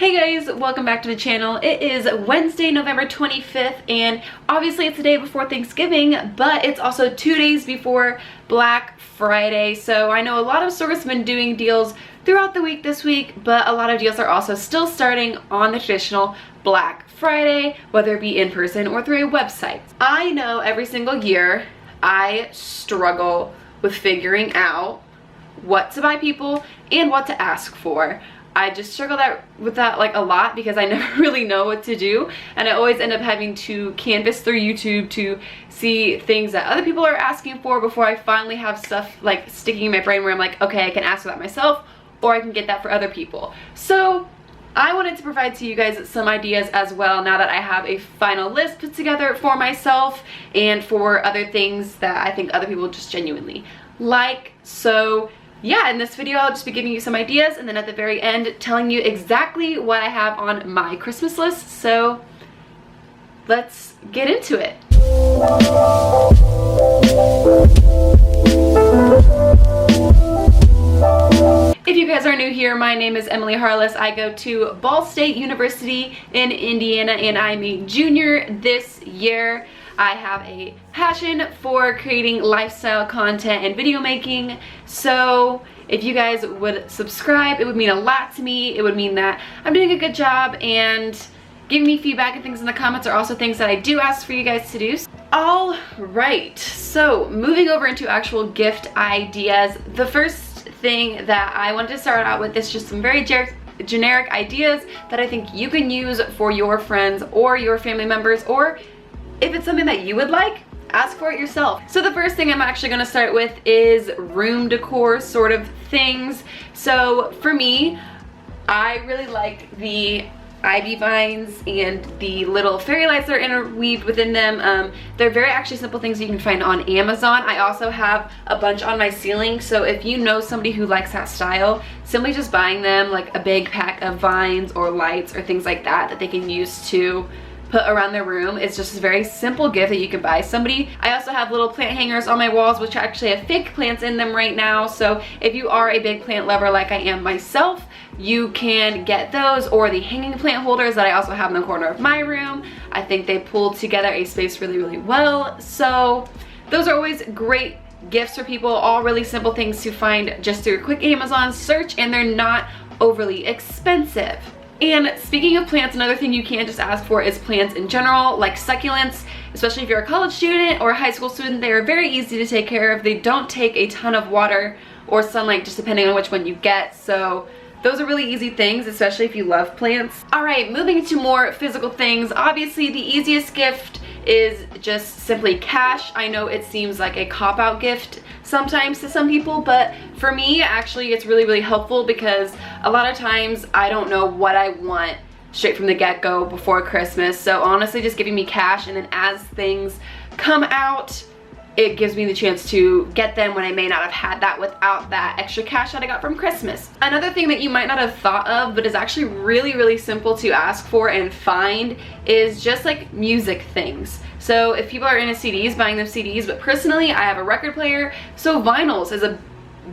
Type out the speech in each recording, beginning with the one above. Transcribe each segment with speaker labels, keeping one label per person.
Speaker 1: Hey guys, welcome back to the channel. It is Wednesday, November 25th, and obviously it's the day before Thanksgiving, but it's also 2 days before Black Friday. So I know a lot of stores have been doing deals throughout the week this week, but a lot of deals are also still starting on the traditional Black Friday, whether it be in person or through a website. I know every single year I struggle with figuring out what to buy people and what to ask for. I just struggle with that like a lot because I never really know what to do, and I always end up having to canvas through YouTube to see things that other people are asking for before I finally have stuff like sticking in my brain where I'm like, okay, I can ask for that myself or I can get that for other people. So I wanted to provide to you guys some ideas as well now that I have a final list put together for myself and for other things that I think other people just genuinely like. So yeah, in this video I'll just be giving you some ideas, and then at the very end telling you exactly what I have on my Christmas list. So let's get into it. If you guys are new here, my name is Emily Harless. I go to Ball State University in Indiana, and I'm a junior this year. I have a passion for creating lifestyle content and video making, so if you guys would subscribe, it would mean a lot to me. It would mean that I'm doing a good job, and giving me feedback and things in the comments are also things that I do ask for you guys to do. All right, so moving over into actual gift ideas, the first thing that I wanted to start out with is just some very generic ideas that I think you can use for your friends or your family members, or if it's something that you would like, ask for it yourself. So the first thing I'm actually gonna start with is room decor sort of things. So for me, I really like the ivy vines and the little fairy lights that are interweaved within them. They're very actually simple things you can find on Amazon. I also have a bunch on my ceiling, so if you know somebody who likes that style, simply just buying them like a big pack of vines or lights or things like that they can use to put around their room. It's just a very simple gift that you can buy somebody. I also have little plant hangers on my walls, which actually have fake plants in them right now, so if you are a big plant lover like I am myself, you can get those, or the hanging plant holders that I also have in the corner of my room. I think they pull together a space really well, so those are always great gifts for people. All really simple things to find just through a quick Amazon search, and they're not overly expensive. And speaking of plants, another thing you can just ask for is plants in general, like succulents. Especially if you're a college student or a high school student, they are very easy to take care of. They don't take a ton of water or sunlight, just depending on which one you get. So those are really easy things, especially if you love plants. All right, moving into more physical things. Obviously, the easiest gift is just simply cash. I know it seems like a cop-out gift sometimes to some people, but for me, actually, it's really helpful because a lot of times I don't know what I want straight from the get-go before Christmas. So honestly, just giving me cash, and then as things come out, it gives me the chance to get them when I may not have had that without that extra cash that I got from Christmas. Another thing that you might not have thought of, but is actually really simple to ask for and find, is just like music things. So if people are into CDs, buying them CDs, but personally I have a record player, so vinyls is a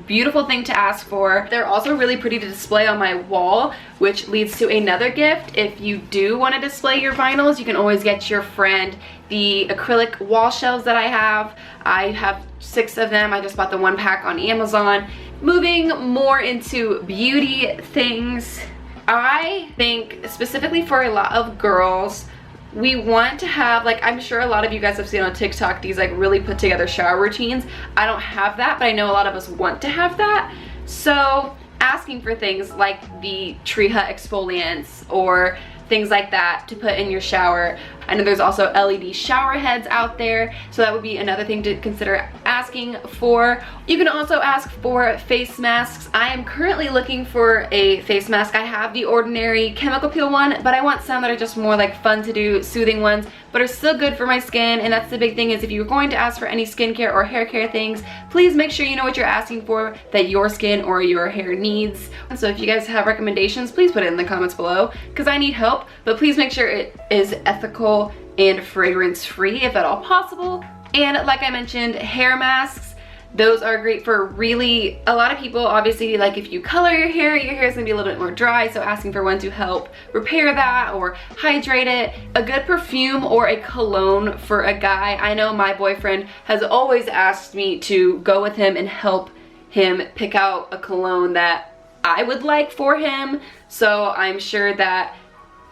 Speaker 1: beautiful thing to ask for. They're also really pretty to display on my wall, which leads to another gift. If you do want to display your vinyls, you can always get your friend the acrylic wall shelves that I have. I have 6 of them. I just bought the 1 pack on Amazon. Moving more into beauty things, I think specifically for a lot of girls, we want to have, like, I'm sure a lot of you guys have seen on TikTok these like really put together shower routines. I don't have that, but I know a lot of us want to have that. So asking for things like the Tree Hut exfoliants or things like that to put in your shower. I know there's also LED shower heads out there, so that would be another thing to consider asking for. You can also ask for face masks. I am currently looking for a face mask. I have the ordinary chemical peel one, but I want some that are just more like fun to do, soothing ones, but are still good for my skin. And that's the big thing, is if you're going to ask for any skincare or hair care things, please make sure you know what you're asking for that your skin or your hair needs. So if you guys have recommendations, please put it in the comments below, because I need help, but please make sure it is ethical and fragrance free if at all possible. And like I mentioned, hair masks. Those are great for really, a lot of people, obviously, like if you color your hair is gonna be a little bit more dry, so asking for one to help repair that or hydrate it. A good perfume or a cologne for a guy. I know my boyfriend has always asked me to go with him and help him pick out a cologne that I would like for him. So I'm sure that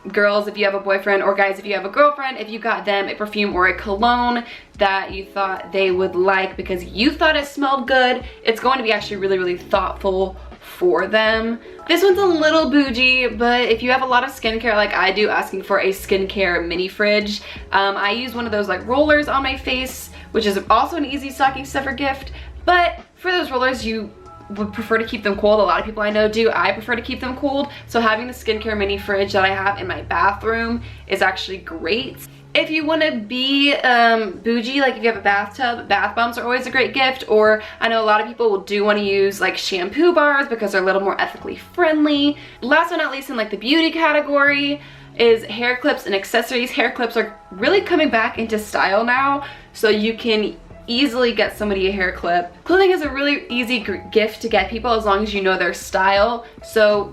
Speaker 1: girls, if you have a boyfriend, or guys, if you have a girlfriend, if you got them a perfume or a cologne that you thought they would like because you thought it smelled good, it's going to be actually really, really thoughtful for them. This one's a little bougie, but if you have a lot of skincare like I do, asking for a skincare mini fridge. I use one of those like rollers on my face, which is also an easy stocking stuffer gift, but for those rollers, you would prefer to keep them cold. A lot of people I know do. I prefer to keep them cold, so having the skincare mini fridge that I have in my bathroom is actually great. If you want to be bougie, like if you have a bathtub, bath bombs are always a great gift, or I know a lot of people will do want to use like shampoo bars because they're a little more ethically friendly. Last but not least, in like the beauty category, is hair clips and accessories. Hair clips are really coming back into style now, so you can easily get somebody a hair clip. Clothing is a really easy gift to get people as long as you know their style. So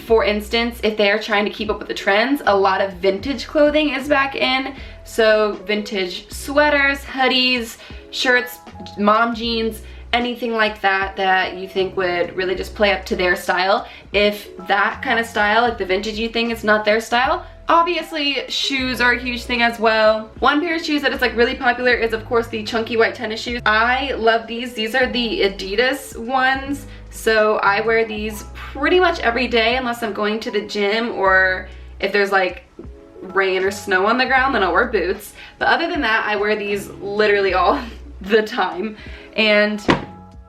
Speaker 1: for instance, if they're trying to keep up with the trends, a lot of vintage clothing is back in. So vintage sweaters, hoodies, shirts, mom jeans, anything like that that you think would really just play up to their style. If that kind of style, like the vintagey thing, is not their style, obviously shoes are a huge thing as well. One pair of shoes that is like really popular is of course the chunky white tennis shoes. I love these. These are the Adidas ones. So I wear these pretty much every day unless I'm going to the gym, or if there's like rain or snow on the ground, then I'll wear boots. But other than that, I wear these literally all the time. And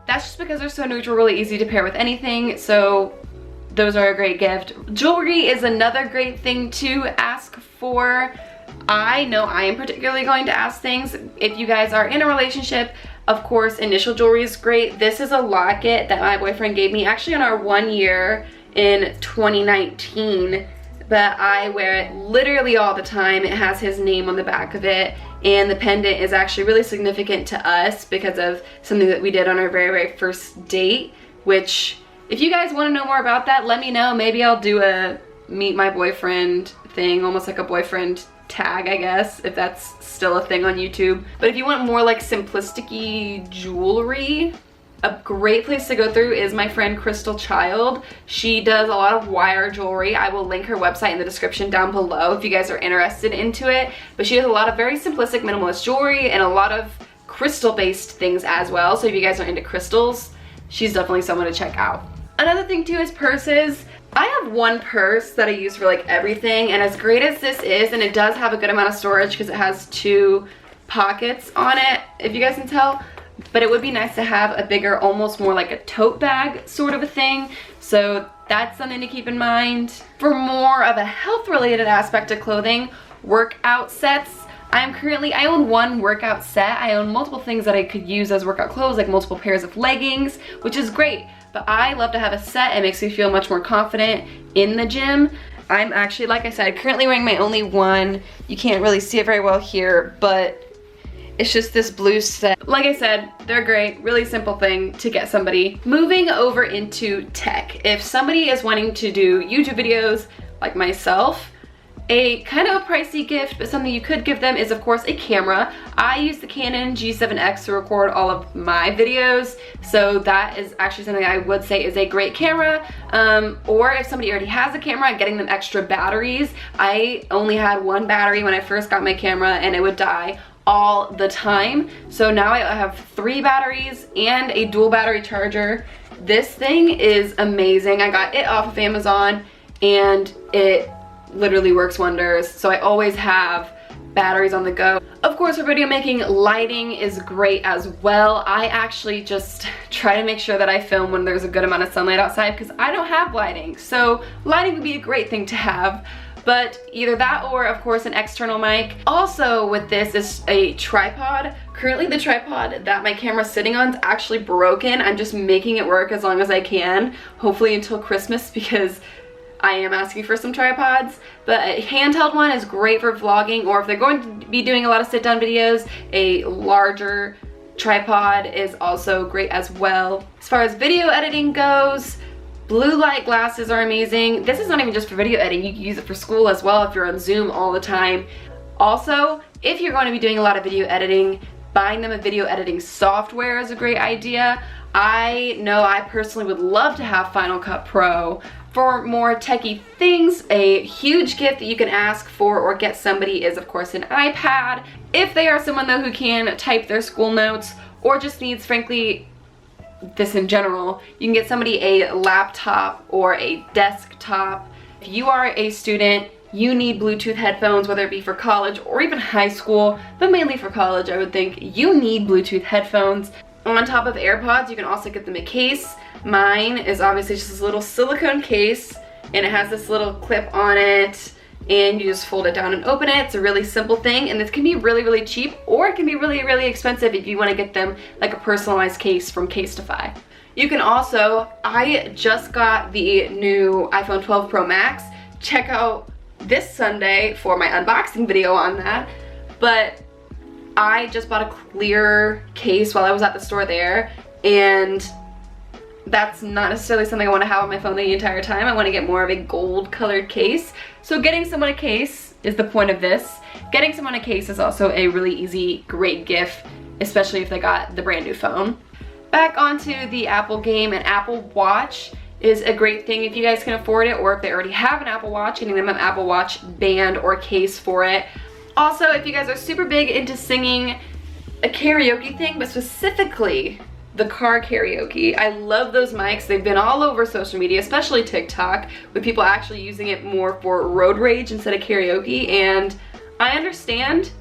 Speaker 1: that's just because they're so neutral, really easy to pair with anything. So those are a great gift. Jewelry is another great thing to ask for. I know I am particularly going to ask things. If you guys are in a relationship, of course, initial jewelry is great. This is a locket that my boyfriend gave me actually on our 1 year in 2019, but I wear it literally all the time. It has his name on the back of it, and the pendant is actually really significant to us because of something that we did on our very, very first date, which if you guys want to know more about that, let me know. Maybe I'll do a meet my boyfriend thing, almost like a boyfriend tag, I guess, if that's still a thing on YouTube. But if you want more like simplistic-y jewelry, a great place to go through is my friend Crystal Child. She does a lot of wire jewelry. I will link her website in the description down below if you guys are interested into it. But she has a lot of very simplistic minimalist jewelry and a lot of crystal-based things as well. So if you guys are into crystals, she's definitely someone to check out. Another thing too is purses. I have one purse that I use for like everything, and as great as this is, and it does have a good amount of storage because it has 2 pockets on it, if you guys can tell, but it would be nice to have a bigger, almost more like a tote bag sort of a thing. So that's something to keep in mind. For more of a health related aspect of clothing, workout sets. I own one workout set. I own multiple things that I could use as workout clothes, like multiple pairs of leggings, which is great. But I love to have a set. It makes me feel much more confident in the gym. I'm actually, like I said, currently wearing my only one. You can't really see it very well here, but it's just this blue set. Like I said, they're great, really simple thing to get somebody. Moving over into tech. If somebody is wanting to do YouTube videos like myself, a kind of a pricey gift, but something you could give them is of course a camera. I use the Canon G7X to record all of my videos, so that is actually something I would say is a great camera. Or if somebody already has a camera, getting them extra batteries. I only had 1 battery when I first got my camera and it would die all the time. So now I have 3 batteries and a dual battery charger. This thing is amazing. I got it off of Amazon and it literally works wonders. So I always have batteries on the go. Of course, for video making, lighting is great as well. I actually just try to make sure that I film when there's a good amount of sunlight outside because I don't have lighting. So lighting would be a great thing to have. But either that or of course an external mic. Also with this is a tripod. Currently the tripod that my camera's sitting on is actually broken. I'm just making it work as long as I can, hopefully until Christmas, because I am asking for some tripods. But a handheld one is great for vlogging, or if they're going to be doing a lot of sit-down videos, a larger tripod is also great as well. As far as video editing goes, blue light glasses are amazing. This is not even just for video editing, you can use it for school as well if you're on Zoom all the time. Also, if you're going to be doing a lot of video editing, buying them a video editing software is a great idea. I know I personally would love to have Final Cut Pro. For more techie things, a huge gift that you can ask for or get somebody is of course an iPad. If they are someone though who can type their school notes or just needs, frankly, this in general, you can get somebody a laptop or a desktop. If you are a student, you need Bluetooth headphones, whether it be for college or even high school, but mainly for college, I would think. You need Bluetooth headphones. On top of AirPods, you can also get them a case. Mine is obviously just this little silicone case, and it has this little clip on it, and you just fold it down and open it. It's a really simple thing, and this can be really, really cheap, or it can be really, really expensive if you want to get them like a personalized case from Casetify. You can also, I just got the new iPhone 12 Pro Max. Check out this Sunday for my unboxing video on that, but I just bought a clear case while I was at the store there, and that's not necessarily something I want to have on my phone the entire time. I want to get more of a gold colored case. So getting someone a case is the point of this. Getting someone a case is also a really easy, great gift, especially if they got the brand new phone. Back onto the Apple game, an Apple Watch is a great thing if you guys can afford it, or if they already have an Apple Watch, getting them an Apple Watch band or case for it. Also, if you guys are super big into singing, a karaoke thing, but specifically the car karaoke. I love those mics. They've been all over social media, especially TikTok, with people actually using it more for road rage instead of karaoke, and I understand.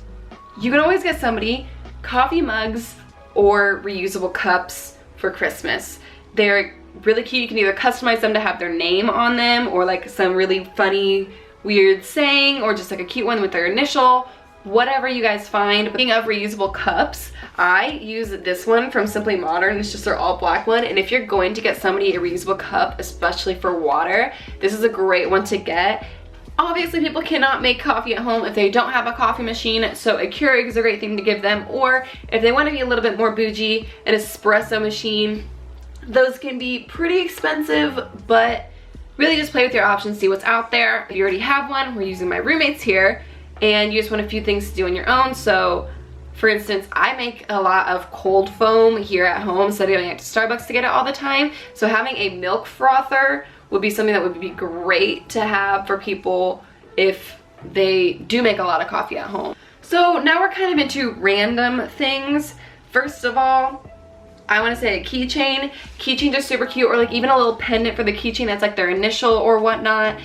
Speaker 1: You can always get somebody coffee mugs or reusable cups for Christmas. They're really cute. You can either customize them to have their name on them, or like some really funny weird saying, or just like a cute one with their initial, whatever you guys find. Speaking of reusable cups, I use this one from Simply Modern. It's just their all black one, and if you're going to get somebody a reusable cup, especially for water, this is a great one to get. Obviously, people cannot make coffee at home if they don't have a coffee machine, so a Keurig is a great thing to give them, or if they want to be a little bit more bougie, an espresso machine. Those can be pretty expensive, but really just play with your options, see what's out there. If you already have one, we're using my roommate's here, and you just want a few things to do on your own. So for instance, I make a lot of cold foam here at home instead of going out to Starbucks to get it all the time. So having a milk frother would be something that would be great to have for people if they do make a lot of coffee at home. So now we're kind of into random things. First of all, I want to say a keychain. Keychains are super cute, or like even a little pendant for the keychain that's like their initial or whatnot.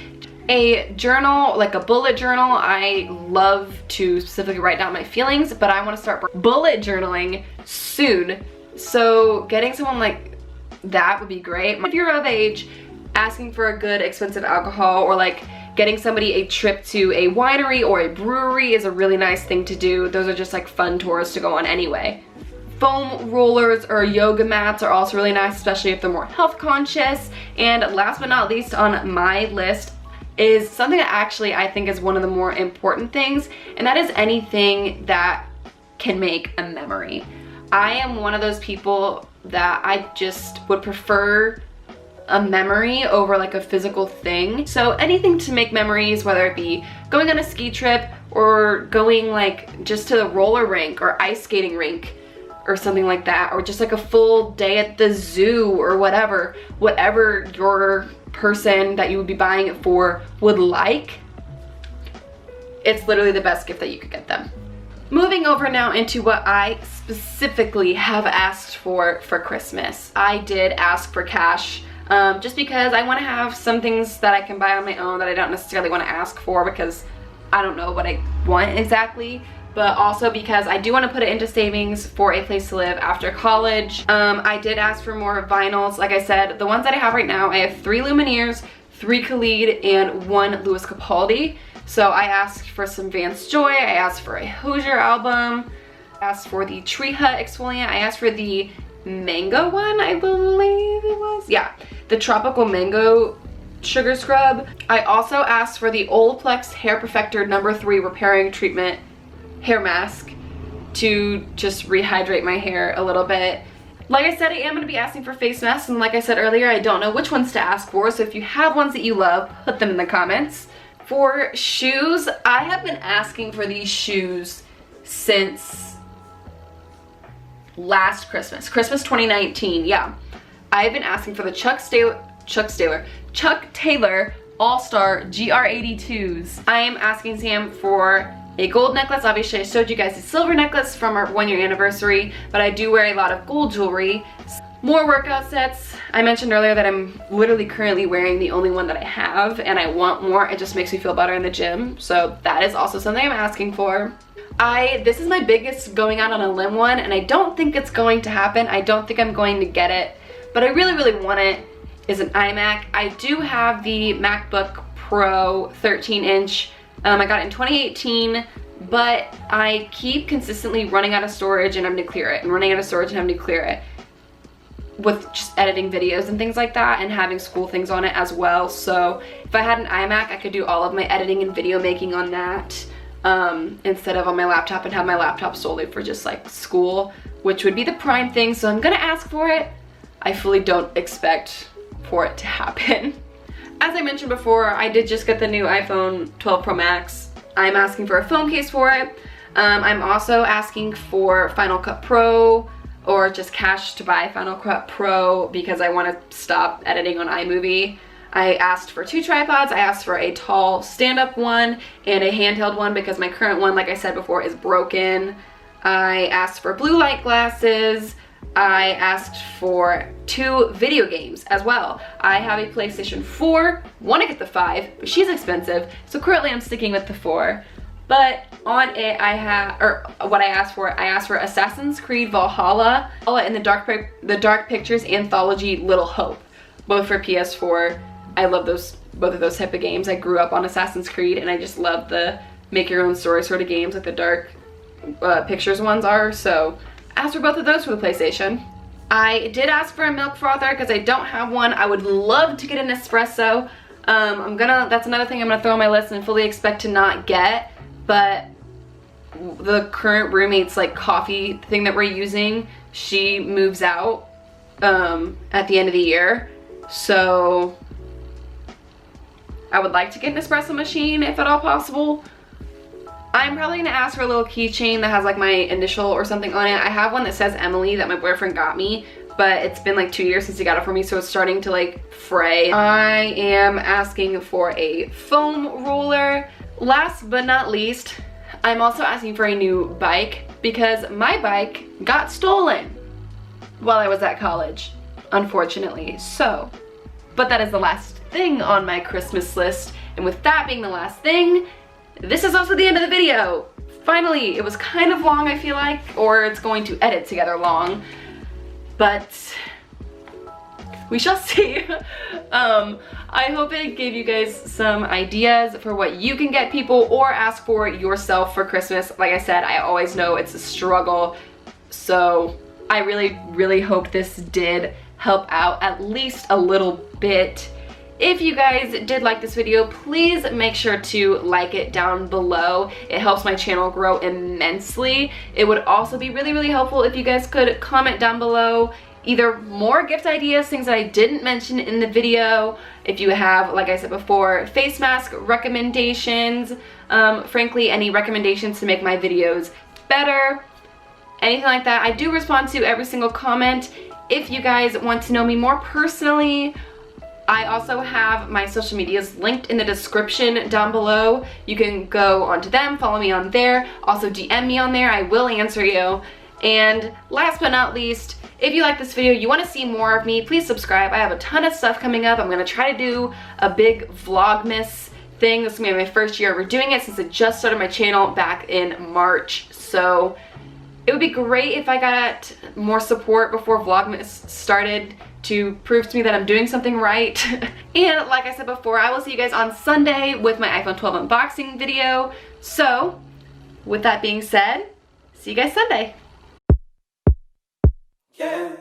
Speaker 1: A journal, like a bullet journal. I love to specifically write down my feelings, but I want to start bullet journaling soon. So getting someone like that would be great. If you're of age, asking for a good expensive alcohol, or like getting somebody a trip to a winery or a brewery is a really nice thing to do. Those are just like fun tours to go on anyway. Foam rollers or yoga mats are also really nice, especially if they're more health conscious. And last but not least on my list is something that actually I think is one of the more important things, and that is anything that can make a memory. I am one of those people that I just would prefer a memory over like a physical thing. So anything to make memories, whether it be going on a ski trip or going like just to the roller rink or ice skating rink or something like that, or just like a full day at the zoo or whatever your person that you would be buying it for would like, it's literally the best gift that you could get them. Moving over now into what I specifically have asked for Christmas. I did ask for cash, just because I want to have some things that I can buy on my own that I don't necessarily want to ask for because I don't know what I want exactly, but also because I do want to put it into savings for a place to live after college. I did ask for more vinyls. Like I said, the ones that I have right now, I have 3 Lumineers, 3 Khalid, and 1 Louis Capaldi. So I asked for some Vance Joy, I asked for a Hozier album, I asked for the Tree Hut exfoliant, I asked for the mango one, I believe it was. Yeah, the Tropical Mango Sugar Scrub. I also asked for the Olaplex Hair Perfector No. 3 Repairing Treatment Hair Mask. to just rehydrate my hair a little bit. Like I said, I am going to be asking for face masks, and like I said earlier, I don't know which ones to ask for, so if you have ones that you love, put them in the comments. For shoes, I have been asking for these shoes since last Christmas 2019, yeah. I've been asking for the Chuck Taylor All-Star GR82s. I am asking Sam for a gold necklace. Obviously I showed you guys a silver necklace from our 1-year anniversary, but I do wear a lot of gold jewelry. More workout sets. I mentioned earlier that I'm literally currently wearing the only one that I have, and I want more. It just makes me feel better in the gym, so that is also something I'm asking for. This is my biggest going out on a limb one, and I don't think it's going to happen. I don't think I'm going to get it, but I really want it, is an iMac. I do have the MacBook Pro 13-inch. I got it in 2018, but I keep consistently running out of storage and having to clear it, and running out of storage and having to clear it with just editing videos and things like that, and having school things on it as well. So if I had an iMac, I could do all of my editing and video making on that instead of on my laptop, and have my laptop solely for just like school, which would be the prime thing. So I'm gonna ask for it. I fully don't expect for it to happen. As I mentioned before, I did just get the new iPhone 12 Pro Max. I'm asking for a phone case for it. I'm also asking for Final Cut Pro, or just cash to buy Final Cut Pro, because I want to stop editing on iMovie. I asked for 2 tripods. I asked for a tall stand-up one and a handheld one, because my current one, like I said before, is broken. I asked for blue light glasses. I asked for 2 video games as well. I have a PlayStation 4, want to get the 5, but she's expensive, so currently I'm sticking with the 4. But on it, I asked for Assassin's Creed Valhalla and the Dark Pictures Anthology Little Hope, both for PS4. I love both of those type of games. I grew up on Assassin's Creed, and I just love the make your own story sort of games like the Dark Pictures ones are, so asked for both of those for the PlayStation. I did ask for a milk frother because I don't have one. I would love to get an espresso. That's another thing I'm gonna throw on my list and fully expect to not get, but the current roommate's like coffee thing that we're using, she moves out at the end of the year, so I would like to get an espresso machine if at all possible. I'm probably gonna ask for a little keychain that has like my initial or something on it. I have one that says Emily that my boyfriend got me, but it's been like 2 years since he got it for me, so it's starting to like fray. I am asking for a foam roller. Last but not least, I'm also asking for a new bike, because my bike got stolen while I was at college, unfortunately. So, but that is the last thing on my Christmas list, and with that being the last thing, this is also the end of the video. Finally, it was kind of long, I feel like, or it's going to edit together long, but we shall see. I hope it gave you guys some ideas for what you can get people or ask for yourself for Christmas. Like I said, I always know it's a struggle, so I really hope this did help out at least a little bit. If you guys did like this video, please make sure to like it down below. It helps my channel grow immensely. It would also be really helpful if you guys could comment down below either more gift ideas, things that I didn't mention in the video. If you have, like I said before, face mask recommendations, frankly, any recommendations to make my videos better, anything like that. I do respond to every single comment. If you guys want to know me more personally, I also have my social medias linked in the description down below. You can go onto them, follow me on there, also DM me on there, I will answer you. And last but not least, if you like this video, you want to see more of me, please subscribe. I have a ton of stuff coming up. I'm going to try to do a big Vlogmas thing. This is going to be my first year ever doing it since I just started my channel back in March. So it would be great if I got more support before Vlogmas started to prove to me that I'm doing something right. And like I said before, I will see you guys on Sunday with my iPhone 12 unboxing video. So with that being said, see you guys Sunday.
Speaker 2: Yeah.